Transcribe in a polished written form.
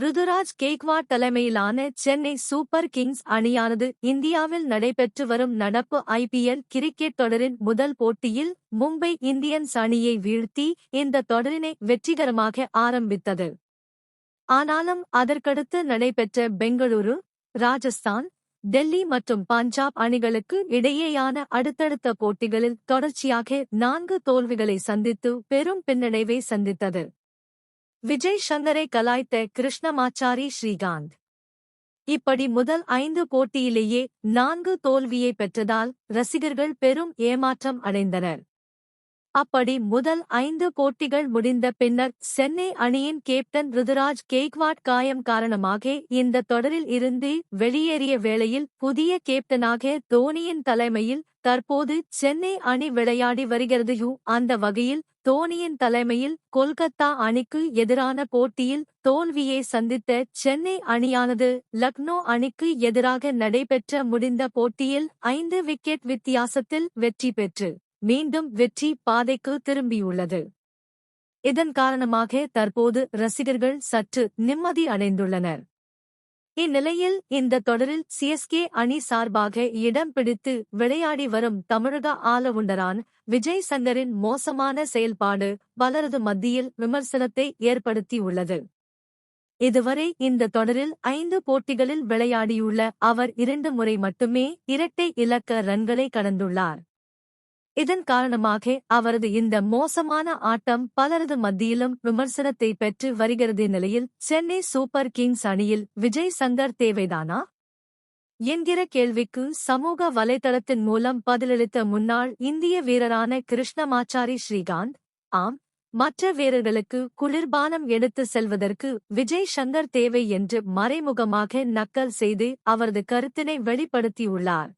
ருதுராஜ் கெய்க்வாட் தலைமையிலான Chennai super Kings அணியானது இந்தியாவில் நடைபெற்று வரும் நடப்பு ஐபிஎல் கிரிக்கெட் தொடரின் முதல் போட்டியில் மும்பை இந்தியன்ஸ் அணியை வீழ்த்தி இந்த தொடரினை வெற்றிகரமாக ஆரம்பித்தது. ஆனாலும் அதற்கடுத்து நடைபெற்ற பெங்களூரு, ராஜஸ்தான், டெல்லி மற்றும் பஞ்சாப் அணிகளுக்கு இடையேயான அடுத்தடுத்த போட்டிகளில் தொடர்ச்சியாக 4 தோல்விகளை சந்தித்து பெரும் பின்னடைவை சந்தித்தது. விஜய் சங்கரை கலாய்த்த கிருஷ்ணமாச்சாரி ஸ்ரீகாந்த். இப்படி முதல் 5 போட்டியிலேயே 4 தோல்வியை பெற்றதால் ரசிகர்கள் பெரும் ஏமாற்றம் அடைந்தனர். அப்படி முதல் 5 போட்டிகள் முடிந்த பின்னர் சென்னை அணியின் கேப்டன் ருதுராஜ் கெய்க்வாட் காயம் காரணமாக இந்த தொடரில் இருந்து வெளியேறிய வேளையில் புதிய கேப்டனாக தோனியின் தலைமையில் தற்போது சென்னை அணி விளையாடி வருகிறது. அந்த வகையில் தோனியின் தலைமையில் கொல்கத்தா அணிக்கு எதிரான போட்டியில் தோல்வியை சந்தித்த சென்னை அணியானது லக்னோ அணிக்கு எதிராக நடைபெற்ற முடிந்த போட்டியில் 5 விக்கெட் வித்தியாசத்தில் வெற்றி பெற்று மீண்டும் வெற்றி பாதைக்கு திரும்பியுள்ளது. இதன் காரணமாக தற்போது ரசிகர்கள் சற்று நிம்மதி அடைந்துள்ளனர். இந்நிலையில் இந்த தொடரில் சிஎஸ்கே அணி சார்பாக இடம் பிடித்து விளையாடி வரும் தமிழக ஆலவுண்டரான் விஜய் சங்கரின் மோசமான செயல்பாடு பலரது மத்தியில் விமர்சனத்தை ஏற்படுத்தியுள்ளது. இதுவரை இந்த தொடரில் 5 போட்டிகளில் விளையாடியுள்ள அவர் 2 முறை மட்டுமே இரட்டை இலக்க ரன்களை கடந்துள்ளார். இதன் காரணமாக அவரது இந்த மோசமான ஆட்டம் பலரது மத்தியிலும் விமர்சனத்தை பெற்று வருகிறது. நிலையில் சென்னை சூப்பர் கிங்ஸ் அணியில் விஜய் சங்கர் தேவைதானா என்கிற கேள்விக்கு சமூக வலைதளத்தின் மூலம் பதிலளித்த முன்னாள் இந்திய வீரரான கிருஷ்ணமாச்சாரி ஸ்ரீகாந்த், ஆம், மற்ற வீரர்களுக்கு குளிர்பானம் எடுத்து செல்வதற்கு விஜய் சங்கர் தேவை என்று மறைமுகமாக நக்கல் செய்து அவரது கருத்தினை வெளிப்படுத்தியுள்ளார்.